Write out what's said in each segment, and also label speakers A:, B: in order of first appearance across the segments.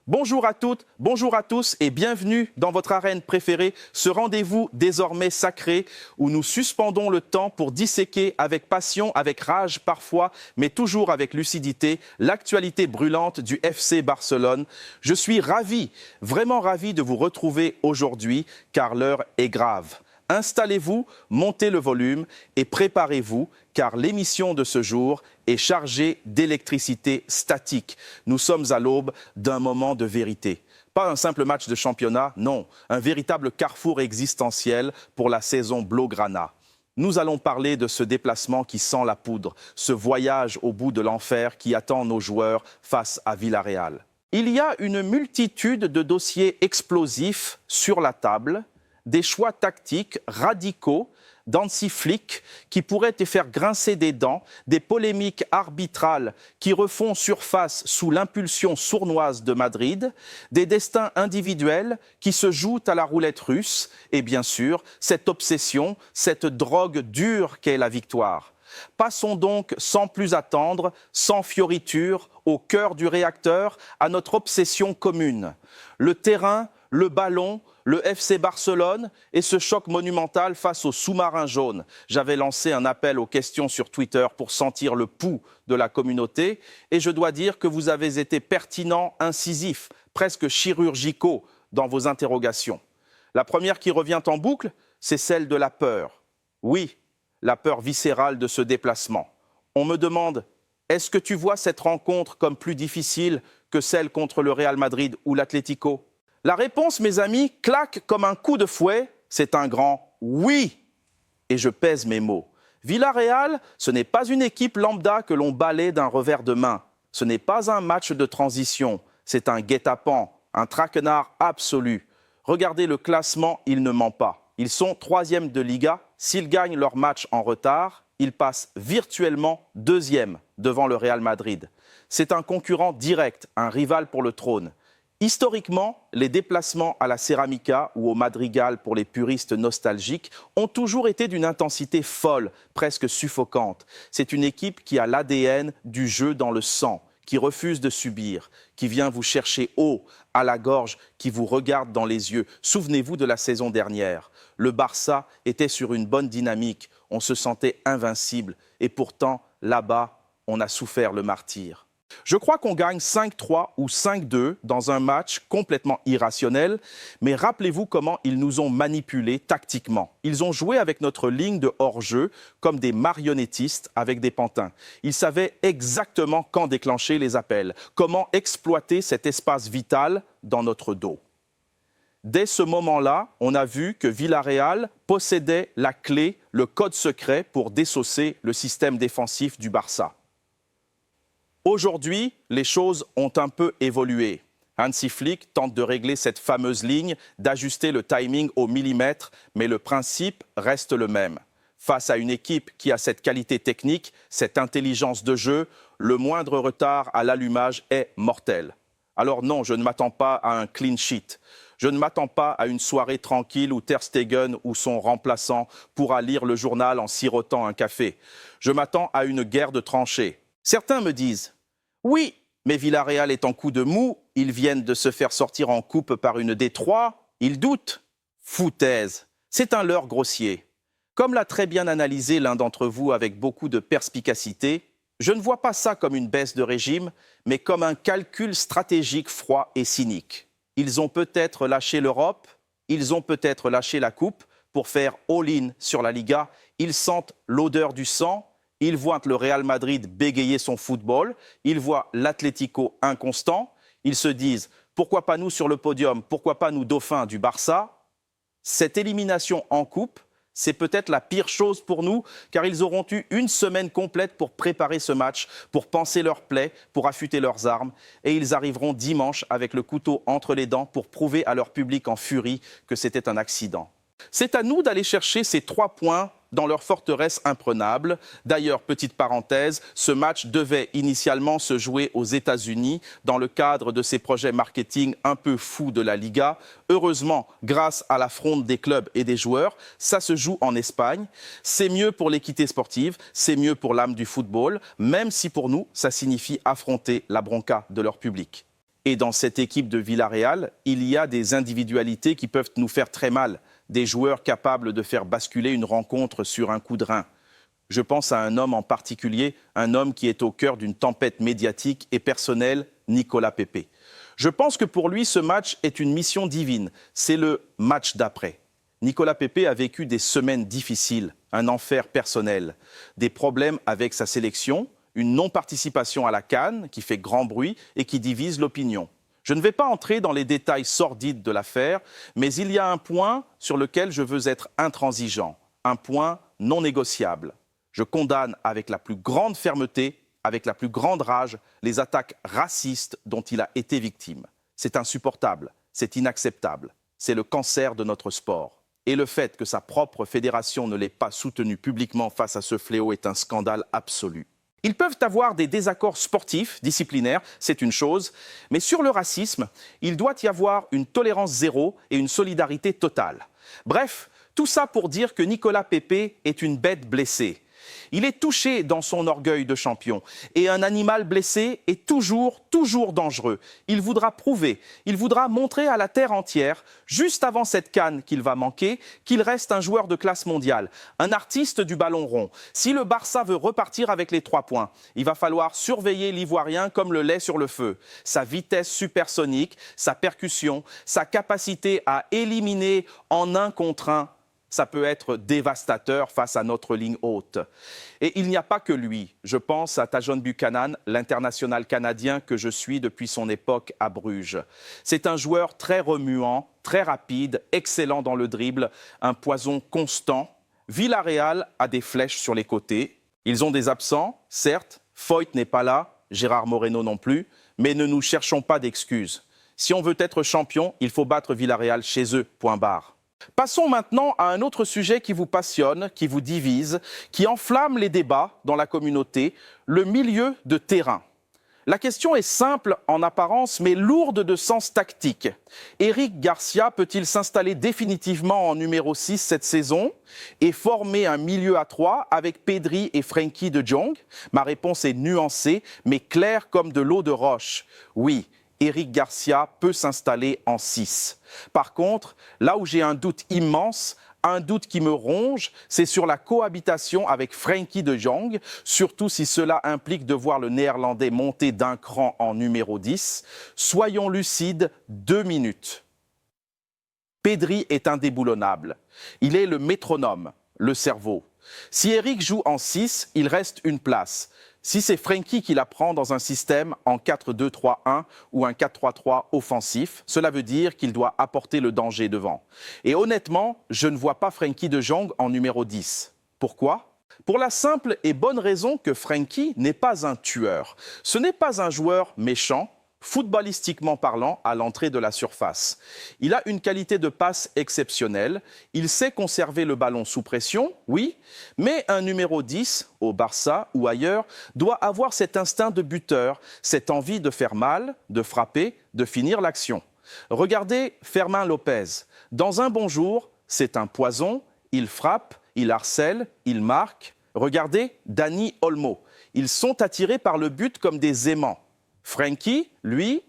A: Bonjour à toutes, bonjour à tous et bienvenue dans votre arène préférée, ce rendez-vous désormais sacré où nous suspendons le temps pour disséquer avec passion, avec rage parfois, mais toujours avec lucidité, l'actualité brûlante du FC Barcelone. Je suis ravi, vraiment ravi de vous retrouver aujourd'hui car l'heure est grave. Installez-vous, montez le volume et préparez-vous car l'émission de ce jour est chargée d'électricité statique. Nous sommes à l'aube d'un moment de vérité. Pas un simple match de championnat, non, un véritable carrefour existentiel pour la saison Blaugrana. Nous allons parler de ce déplacement qui sent la poudre, ce voyage au bout de l'enfer qui attend nos joueurs face à Villarreal. Il y a une multitude de dossiers explosifs sur la table, des choix tactiques radicaux d'Hansi Flick qui pourraient te faire grincer des dents, des polémiques arbitrales qui refont surface sous l'impulsion sournoise de Madrid, des destins individuels qui se jouent à la roulette russe et bien sûr cette obsession, cette drogue dure qu'est la victoire. Passons donc sans plus attendre, sans fioriture, au cœur du réacteur, à notre obsession commune. Le terrain, le ballon, le FC Barcelone et ce choc monumental face au sous-marin jaune. J'avais lancé un appel aux questions sur Twitter pour sentir le pouls de la communauté et je dois dire que vous avez été pertinents, incisifs, presque chirurgicaux dans vos interrogations. La première qui revient en boucle, c'est celle de la peur. Oui, la peur viscérale de ce déplacement. On me demande, est-ce que tu vois cette rencontre comme plus difficile que celle contre le Real Madrid ou l'Atlético ? La réponse, mes amis, claque comme un coup de fouet, c'est un grand oui. Et je pèse mes mots. Villarreal, ce n'est pas une équipe lambda que l'on balaie d'un revers de main. Ce n'est pas un match de transition, c'est un guet-apens, un traquenard absolu. Regardez le classement, il ne ment pas. Ils sont 3e de Liga. S'ils gagnent leur match en retard, ils passent virtuellement 2e devant le Real Madrid. C'est un concurrent direct, un rival pour le trône. Historiquement, les déplacements à la Ceramica ou au Madrigal pour les puristes nostalgiques ont toujours été d'une intensité folle, presque suffocante. C'est une équipe qui a l'ADN du jeu dans le sang, qui refuse de subir, qui vient vous chercher haut, à la gorge, qui vous regarde dans les yeux. Souvenez-vous de la saison dernière. Le Barça était sur une bonne dynamique, on se sentait invincible et pourtant, là-bas, on a souffert le martyre. Je crois qu'on gagne 5-3 ou 5-2 dans un match complètement irrationnel, mais rappelez-vous comment ils nous ont manipulés tactiquement. Ils ont joué avec notre ligne de hors-jeu comme des marionnettistes avec des pantins. Ils savaient exactement quand déclencher les appels, comment exploiter cet espace vital dans notre dos. Dès ce moment-là, on a vu que Villarreal possédait la clé, le code secret pour désosser le système défensif du Barça. Aujourd'hui, les choses ont un peu évolué. Hansi Flick tente de régler cette fameuse ligne, d'ajuster le timing au millimètre, mais le principe reste le même. Face à une équipe qui a cette qualité technique, cette intelligence de jeu, le moindre retard à l'allumage est mortel. Alors non, je ne m'attends pas à un clean sheet. Je ne m'attends pas à une soirée tranquille où Ter Stegen ou son remplaçant pourra lire le journal en sirotant un café. Je m'attends à une guerre de tranchées. Certains me disent « Oui, mais Villarreal est en coup de mou, ils viennent de se faire sortir en coupe par une D3, ils doutent. » Foutaise, c'est un leurre grossier. Comme l'a très bien analysé l'un d'entre vous avec beaucoup de perspicacité, je ne vois pas ça comme une baisse de régime, mais comme un calcul stratégique froid et cynique. Ils ont peut-être lâché l'Europe, ils ont peut-être lâché la coupe pour faire all-in sur la Liga, ils sentent l'odeur du sang. Ils voient le Real Madrid bégayer son football, ils voient l'Atlético inconstant, ils se disent « pourquoi pas nous sur le podium, pourquoi pas nous dauphins du Barça ?» Cette élimination en coupe, c'est peut-être la pire chose pour nous, car ils auront eu une semaine complète pour préparer ce match, pour panser leurs plaies, pour affûter leurs armes, et ils arriveront dimanche avec le couteau entre les dents pour prouver à leur public en furie que c'était un accident. C'est à nous d'aller chercher ces 3 points dans leur forteresse imprenable. D'ailleurs, petite parenthèse, ce match devait initialement se jouer aux États-Unis dans le cadre de ces projets marketing un peu fous de la Liga. Heureusement, grâce à la fronde des clubs et des joueurs, ça se joue en Espagne. C'est mieux pour l'équité sportive, c'est mieux pour l'âme du football, même si pour nous, ça signifie affronter la bronca de leur public. Et dans cette équipe de Villarreal, il y a des individualités qui peuvent nous faire très mal, des joueurs capables de faire basculer une rencontre sur un coup de rein. Je pense à un homme en particulier, un homme qui est au cœur d'une tempête médiatique et personnelle, Nicolas Pepe. Je pense que pour lui, ce match est une mission divine. C'est le match d'après. Nicolas Pepe a vécu des semaines difficiles, un enfer personnel, des problèmes avec sa sélection, une non-participation à la CAN qui fait grand bruit et qui divise l'opinion. Je ne vais pas entrer dans les détails sordides de l'affaire, mais il y a un point sur lequel je veux être intransigeant, un point non négociable. Je condamne avec la plus grande fermeté, avec la plus grande rage, les attaques racistes dont il a été victime. C'est insupportable, c'est inacceptable, c'est le cancer de notre sport. Et le fait que sa propre fédération ne l'ait pas soutenu publiquement face à ce fléau est un scandale absolu. Ils peuvent avoir des désaccords sportifs, disciplinaires, c'est une chose, mais sur le racisme, il doit y avoir une tolérance zéro et une solidarité totale. Bref, tout ça pour dire que Nicolas Pepe est une bête blessée. Il est touché dans son orgueil de champion. Et un animal blessé est toujours dangereux. Il voudra prouver, il voudra montrer à la terre entière, juste avant cette CAN qu'il va manquer, qu'il reste un joueur de classe mondiale, un artiste du ballon rond. Si le Barça veut repartir avec les 3 points, il va falloir surveiller l'Ivoirien comme le lait sur le feu. Sa vitesse supersonique, sa percussion, sa capacité à éliminer en 1 contre 1. Ça peut être dévastateur face à notre ligne haute. Et il n'y a pas que lui. Je pense à Tajon Buchanan, l'international canadien que je suis depuis son époque à Bruges. C'est un joueur très remuant, très rapide, excellent dans le dribble, un poison constant. Villarreal a des flèches sur les côtés. Ils ont des absents, certes. Foyt n'est pas là, Gérard Moreno non plus. Mais ne nous cherchons pas d'excuses. Si on veut être champion, il faut battre Villarreal chez eux, point barre. Passons maintenant à un autre sujet qui vous passionne, qui vous divise, qui enflamme les débats dans la communauté, le milieu de terrain. La question est simple en apparence, mais lourde de sens tactique. Eric Garcia peut-il s'installer définitivement en numéro 6 cette saison et former un milieu à 3 avec Pedri et Frenkie de Jong? Ma réponse est nuancée, mais claire comme de l'eau de roche. Oui. Eric Garcia peut s'installer en 6. Par contre, là où j'ai un doute immense, un doute qui me ronge, c'est sur la cohabitation avec Frenkie de Jong, surtout si cela implique de voir le Néerlandais monter d'un cran en numéro 10. Soyons lucides, 2 minutes. Pedri est indéboulonnable. Il est le métronome, le cerveau. Si Eric joue en 6, il reste une place. Si c'est Frenkie qui la prend dans un système en 4-2-3-1 ou un 4-3-3 offensif, cela veut dire qu'il doit apporter le danger devant. Et honnêtement, je ne vois pas Frenkie de Jong en numéro 10. Pourquoi ? Pour la simple et bonne raison que Frenkie n'est pas un tueur. Ce n'est pas un joueur méchant, footballistiquement parlant, à l'entrée de la surface. Il a une qualité de passe exceptionnelle, il sait conserver le ballon sous pression, oui, mais un numéro 10, au Barça ou ailleurs, doit avoir cet instinct de buteur, cette envie de faire mal, de frapper, de finir l'action. Regardez Fermin Lopez. Dans un bon jour, c'est un poison, il frappe, il harcèle, il marque. Regardez Dani Olmo. Ils sont attirés par le but comme des aimants. Frenkie, lui,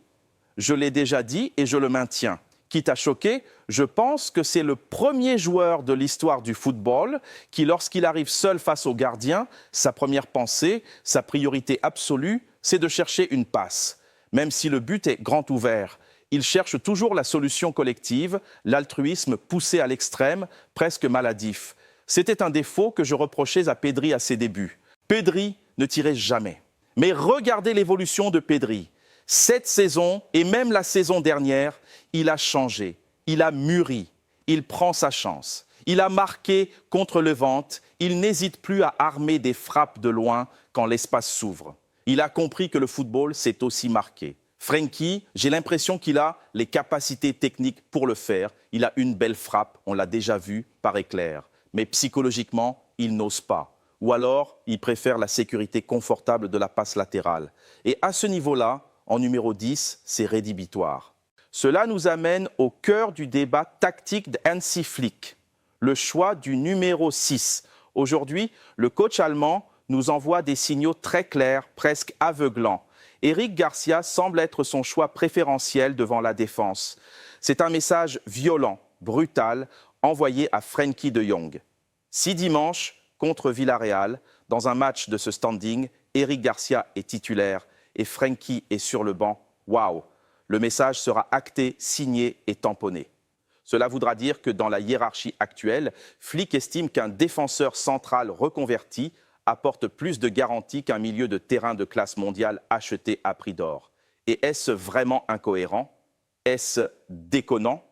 A: je l'ai déjà dit et je le maintiens. Quitte à choquer, je pense que c'est le premier joueur de l'histoire du football qui, lorsqu'il arrive seul face au gardien, sa première pensée, sa priorité absolue, c'est de chercher une passe. Même si le but est grand ouvert, il cherche toujours la solution collective, l'altruisme poussé à l'extrême, presque maladif. C'était un défaut que je reprochais à Pedri à ses débuts. Pedri ne tirait jamais. Mais regardez l'évolution de Pedri. Cette saison, et même la saison dernière, il a changé, il a mûri, il prend sa chance. Il a marqué contre le Levante, il n'hésite plus à armer des frappes de loin quand l'espace s'ouvre. Il a compris que le football, c'est aussi marquer. Frenkie, j'ai l'impression qu'il a les capacités techniques pour le faire. Il a une belle frappe, on l'a déjà vu par éclair. Mais psychologiquement, il n'ose pas. Ou alors, il préfère la sécurité confortable de la passe latérale. Et à ce niveau-là, en numéro 10, c'est rédhibitoire. Cela nous amène au cœur du débat tactique d'Hansi Flick, le choix du numéro 6. Aujourd'hui, le coach allemand nous envoie des signaux très clairs, presque aveuglants. Eric Garcia semble être son choix préférentiel devant la défense. C'est un message violent, brutal, envoyé à Frenkie de Jong. Si dimanche, contre Villarreal, dans un match de ce standing, Eric Garcia est titulaire et Frenkie est sur le banc, waouh! Le message sera acté, signé et tamponné. Cela voudra dire que dans la hiérarchie actuelle, Flick estime qu'un défenseur central reconverti apporte plus de garanties qu'un milieu de terrain de classe mondiale acheté à prix d'or. Et est-ce vraiment incohérent? Est-ce déconnant?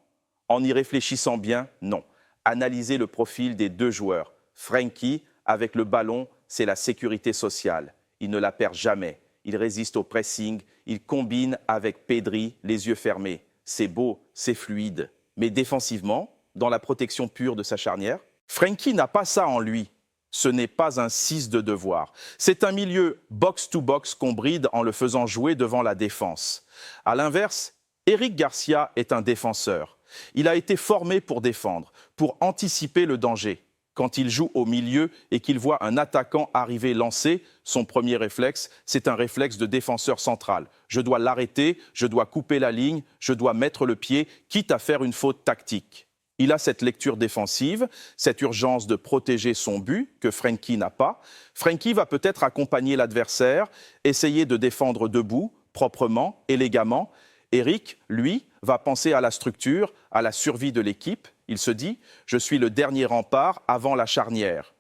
A: En y réfléchissant bien, non. Analysez le profil des deux joueurs. Frenkie, avec le ballon, c'est la sécurité sociale. Il ne la perd jamais. Il résiste au pressing. Il combine avec Pedri, les yeux fermés. C'est beau, c'est fluide. Mais défensivement, dans la protection pure de sa charnière, Frenkie n'a pas ça en lui. Ce n'est pas un 6 de devoir. C'est un milieu box-to-box qu'on bride en le faisant jouer devant la défense. À l'inverse, Eric Garcia est un défenseur. Il a été formé pour défendre, pour anticiper le danger. Quand il joue au milieu et qu'il voit un attaquant arriver lancé, son premier réflexe, c'est un réflexe de défenseur central. Je dois l'arrêter, je dois couper la ligne, je dois mettre le pied, quitte à faire une faute tactique. Il a cette lecture défensive, cette urgence de protéger son but que Frenkie n'a pas. Frenkie va peut-être accompagner l'adversaire, essayer de défendre debout, proprement, élégamment. Eric, lui, va penser à la structure, à la survie de l'équipe. Il se dit « je suis le dernier rempart avant la charnière ».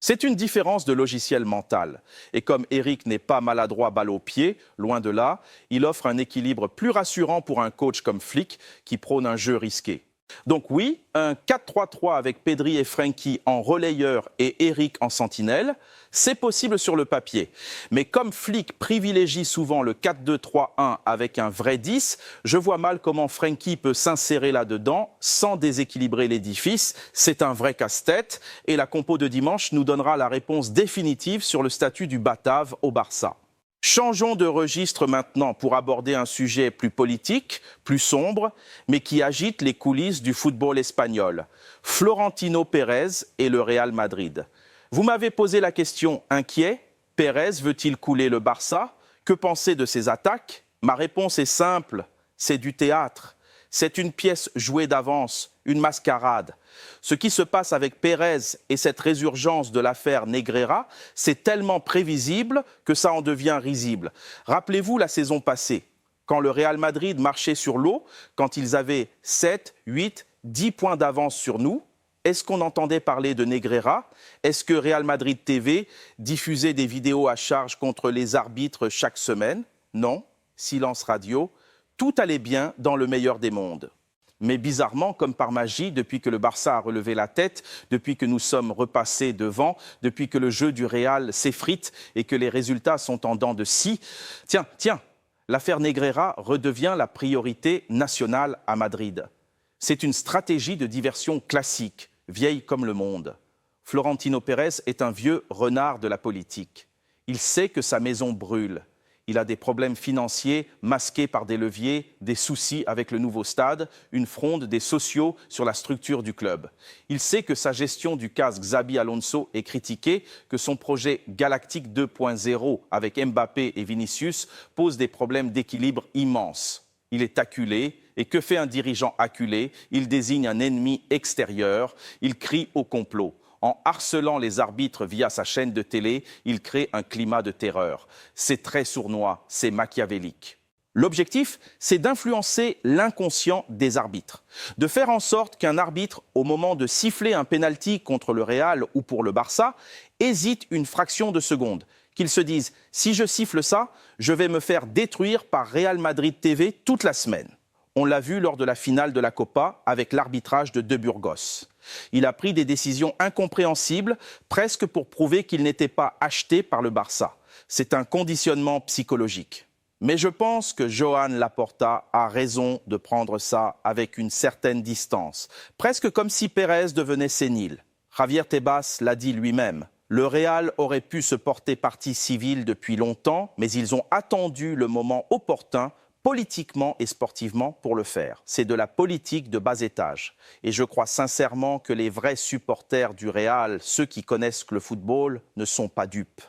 A: C'est une différence de logiciel mental. Et comme Eric n'est pas maladroit balle au pied, loin de là, il offre un équilibre plus rassurant pour un coach comme Flick qui prône un jeu risqué. Donc oui, un 4-3-3 avec Pedri et Frenkie en relayeur et Eric en sentinelle, c'est possible sur le papier. Mais comme Flick privilégie souvent le 4-2-3-1 avec un vrai 10, je vois mal comment Frenkie peut s'insérer là-dedans sans déséquilibrer l'édifice. C'est un vrai casse-tête et la compo de dimanche nous donnera la réponse définitive sur le statut du Batave au Barça. Changeons de registre maintenant pour aborder un sujet plus politique, plus sombre, mais qui agite les coulisses du football espagnol. Florentino Pérez et le Real Madrid. Vous m'avez posé la question inquiet, Pérez veut-il couler le Barça? Que penser de ses attaques? Ma réponse est simple, c'est du théâtre. C'est une pièce jouée d'avance, une mascarade. Ce qui se passe avec Pérez et cette résurgence de l'affaire Negreira, c'est tellement prévisible que ça en devient risible. Rappelez-vous la saison passée, quand le Real Madrid marchait sur l'eau, quand ils avaient 7, 8, 10 points d'avance sur nous, est-ce qu'on entendait parler de Negreira? Est-ce que Real Madrid TV diffusait des vidéos à charge contre les arbitres chaque semaine? Non, silence radio. Tout allait bien dans le meilleur des mondes. Mais bizarrement, comme par magie, depuis que le Barça a relevé la tête, depuis que nous sommes repassés devant, depuis que le jeu du Real s'effrite et que les résultats sont en dents de scie, tiens, l'affaire Negreira redevient la priorité nationale à Madrid. C'est une stratégie de diversion classique, vieille comme le monde. Florentino Pérez est un vieux renard de la politique. Il sait que sa maison brûle. Il a des problèmes financiers masqués par des leviers, des soucis avec le nouveau stade, une fronde des sociaux sur la structure du club. Il sait que sa gestion du cas Xabi Alonso est critiquée, que son projet Galactique 2.0 avec Mbappé et Vinicius pose des problèmes d'équilibre immenses. Il est acculé, et que fait un dirigeant acculé? Il désigne un ennemi extérieur, il crie au complot. En harcelant les arbitres via sa chaîne de télé, il crée un climat de terreur. C'est très sournois, c'est machiavélique. L'objectif, c'est d'influencer l'inconscient des arbitres, de faire en sorte qu'un arbitre, au moment de siffler un pénalty contre le Real ou pour le Barça, hésite une fraction de seconde, qu'il se dise « si je siffle ça, je vais me faire détruire par Real Madrid TV toute la semaine ». On l'a vu lors de la finale de la Copa avec l'arbitrage de Burgos. Il a pris des décisions incompréhensibles, presque pour prouver qu'il n'était pas acheté par le Barça. C'est un conditionnement psychologique. Mais je pense que Joan Laporta a raison de prendre ça avec une certaine distance, presque comme si Pérez devenait sénile. Javier Tebas l'a dit lui-même. Le Real aurait pu se porter partie civile depuis longtemps, mais ils ont attendu le moment opportun politiquement et sportivement pour le faire. C'est de la politique de bas étage. Et je crois sincèrement que les vrais supporters du Real, ceux qui connaissent le football, ne sont pas dupes.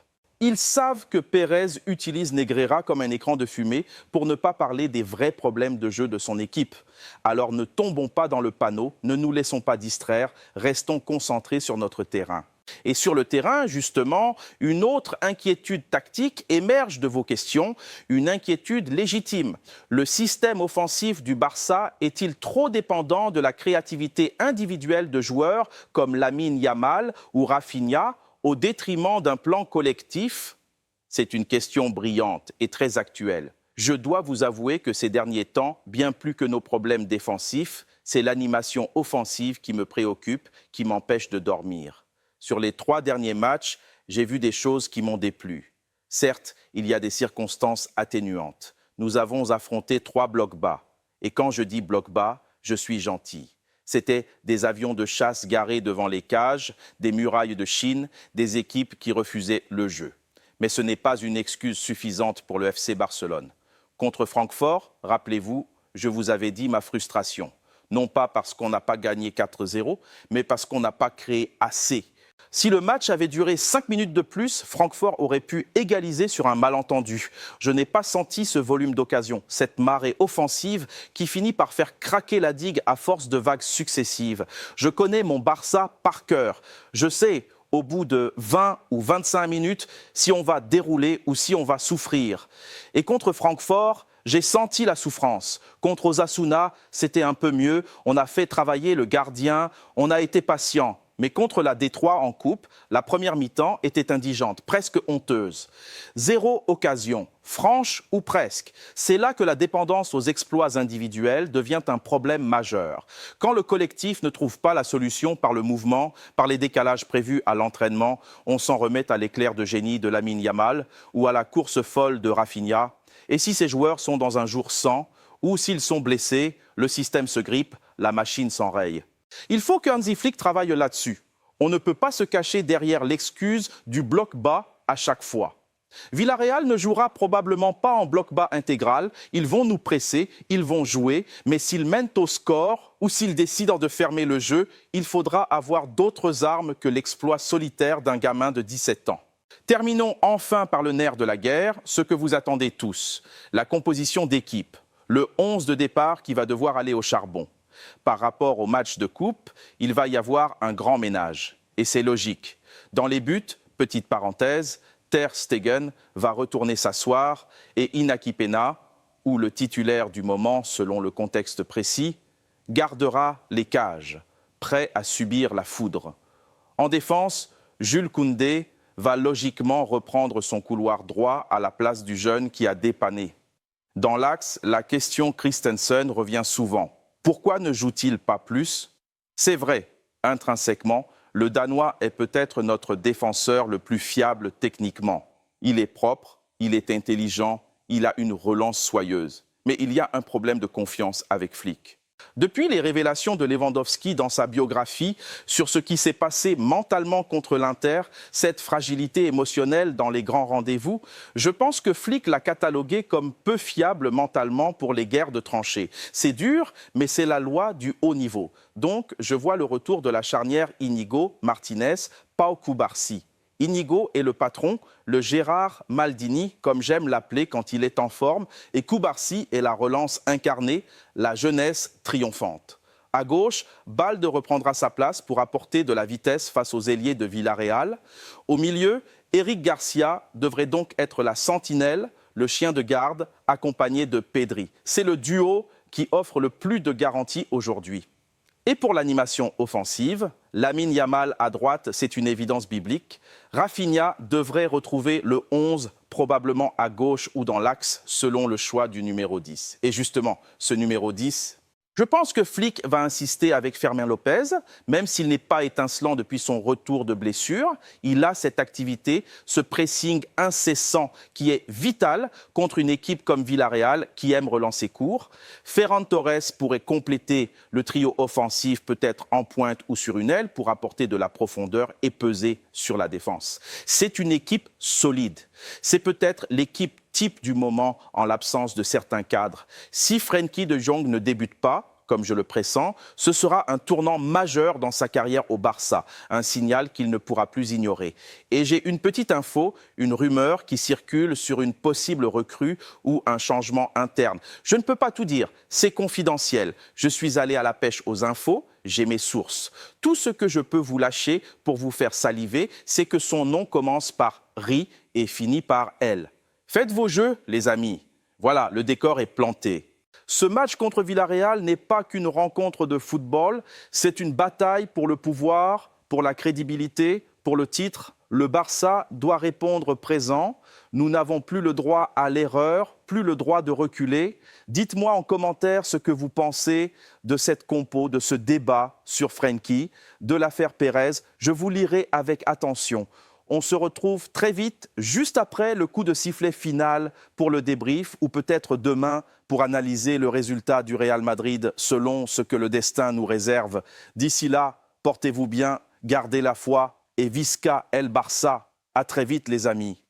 A: Ils savent que Pérez utilise Negreira comme un écran de fumée pour ne pas parler des vrais problèmes de jeu de son équipe. Alors ne tombons pas dans le panneau, ne nous laissons pas distraire, restons concentrés sur notre terrain. Et sur le terrain, justement, une autre inquiétude tactique émerge de vos questions, une inquiétude légitime. Le système offensif du Barça est-il trop dépendant de la créativité individuelle de joueurs comme Lamine Yamal ou Rafinha au détriment d'un plan collectif? C'est une question brillante et très actuelle. Je dois vous avouer que ces derniers temps, bien plus que nos problèmes défensifs, c'est l'animation offensive qui me préoccupe, qui m'empêche de dormir. Sur les 3 derniers matchs, j'ai vu des choses qui m'ont déplu. Certes, il y a des circonstances atténuantes. Nous avons affronté 3 blocs bas. Et quand je dis blocs bas, je suis gentil. C'étaient des avions de chasse garés devant les cages, des murailles de Chine, des équipes qui refusaient le jeu. Mais ce n'est pas une excuse suffisante pour le FC Barcelone. Contre Francfort, rappelez-vous, je vous avais dit ma frustration. Non pas parce qu'on n'a pas gagné 4-0, mais parce qu'on n'a pas créé assez. Si le match avait duré 5 minutes de plus, Francfort aurait pu égaliser sur un malentendu. Je n'ai pas senti ce volume d'occasion, cette marée offensive qui finit par faire craquer la digue à force de vagues successives. Je connais mon Barça par cœur. Je sais, au bout de 20 ou 25 minutes, si on va dérouler ou si on va souffrir. Et contre Francfort, j'ai senti la souffrance. Contre Osasuna, c'était un peu mieux. On a fait travailler le gardien, on a été patient. Mais contre la Détroit en coupe, la première mi-temps était indigente, presque honteuse. 0 occasion, franche ou presque. C'est là que la dépendance aux exploits individuels devient un problème majeur. Quand le collectif ne trouve pas la solution par le mouvement, par les décalages prévus à l'entraînement, on s'en remet à l'éclair de génie de Lamine Yamal ou à la course folle de Rafinha. Et si ces joueurs sont dans un jour sans, ou s'ils sont blessés, le système se grippe, la machine s'enraye. Il faut que Hansi Flick travaille là-dessus. On ne peut pas se cacher derrière l'excuse du bloc bas à chaque fois. Villarreal ne jouera probablement pas en bloc bas intégral. Ils vont nous presser, ils vont jouer, mais s'ils mènent au score ou s'ils décident de fermer le jeu, il faudra avoir d'autres armes que l'exploit solitaire d'un gamin de 17 ans. Terminons enfin par le nerf de la guerre, ce que vous attendez tous, la composition d'équipe, le 11 de départ qui va devoir aller au charbon. Par rapport au match de coupe, il va y avoir un grand ménage. Et c'est logique. Dans les buts, petite parenthèse, Ter Stegen va retourner s'asseoir et Inaki Peña, ou le titulaire du moment selon le contexte précis, gardera les cages, prêt à subir la foudre. En défense, Jules Koundé va logiquement reprendre son couloir droit à la place du jeune qui a dépanné. Dans l'axe, la question Christensen revient souvent. Pourquoi ne joue-t-il pas plus? C'est vrai, intrinsèquement, le Danois est peut-être notre défenseur le plus fiable techniquement. Il est propre, il est intelligent, il a une relance soyeuse. Mais il y a un problème de confiance avec Flick. Depuis les révélations de Lewandowski dans sa biographie sur ce qui s'est passé mentalement contre l'Inter, cette fragilité émotionnelle dans les grands rendez-vous, je pense que Flick l'a catalogué comme peu fiable mentalement pour les guerres de tranchées. C'est dur, mais c'est la loi du haut niveau. Donc, je vois le retour de la charnière Inigo-Martinez, Pau Cubarsí. Inigo est le patron, le Gérard Maldini, comme j'aime l'appeler quand il est en forme, et Cubarsí est la relance incarnée, la jeunesse triomphante. À gauche, Balde reprendra sa place pour apporter de la vitesse face aux ailiers de Villarreal. Au milieu, Eric Garcia devrait donc être la sentinelle, le chien de garde, accompagné de Pedri. C'est le duo qui offre le plus de garanties aujourd'hui. Et pour l'animation offensive, Lamine Yamal à droite, c'est une évidence biblique. Rafinha devrait retrouver le 11, probablement à gauche ou dans l'axe, selon le choix du numéro 10. Et justement, ce numéro 10, je pense que Flick va insister avec Fermin Lopez, même s'il n'est pas étincelant depuis son retour de blessure. Il a cette activité, ce pressing incessant qui est vital contre une équipe comme Villarreal qui aime relancer court. Ferran Torres pourrait compléter le trio offensif peut-être en pointe ou sur une aile pour apporter de la profondeur et peser sur la défense. C'est une équipe solide. C'est peut-être l'équipe type du moment en l'absence de certains cadres. Si Frenkie de Jong ne débute pas, comme je le pressens, ce sera un tournant majeur dans sa carrière au Barça, un signal qu'il ne pourra plus ignorer. Et j'ai une petite info, une rumeur qui circule sur une possible recrue ou un changement interne. Je ne peux pas tout dire, c'est confidentiel. Je suis allé à la pêche aux infos, j'ai mes sources. Tout ce que je peux vous lâcher pour vous faire saliver, c'est que son nom commence par « ri » et finit par « L ». Faites vos jeux, les amis. Voilà, le décor est planté. Ce match contre Villarreal n'est pas qu'une rencontre de football, c'est une bataille pour le pouvoir, pour la crédibilité, pour le titre. Le Barça doit répondre présent. Nous n'avons plus le droit à l'erreur, plus le droit de reculer. Dites-moi en commentaire ce que vous pensez de cette compo, de ce débat sur Frenkie, de l'affaire Pérez. Je vous lirai avec attention. On se retrouve très vite, juste après le coup de sifflet final pour le débrief, ou peut-être demain pour analyser le résultat du Real Madrid selon ce que le destin nous réserve. D'ici là, portez-vous bien, gardez la foi et Visca el Barça. À très vite les amis.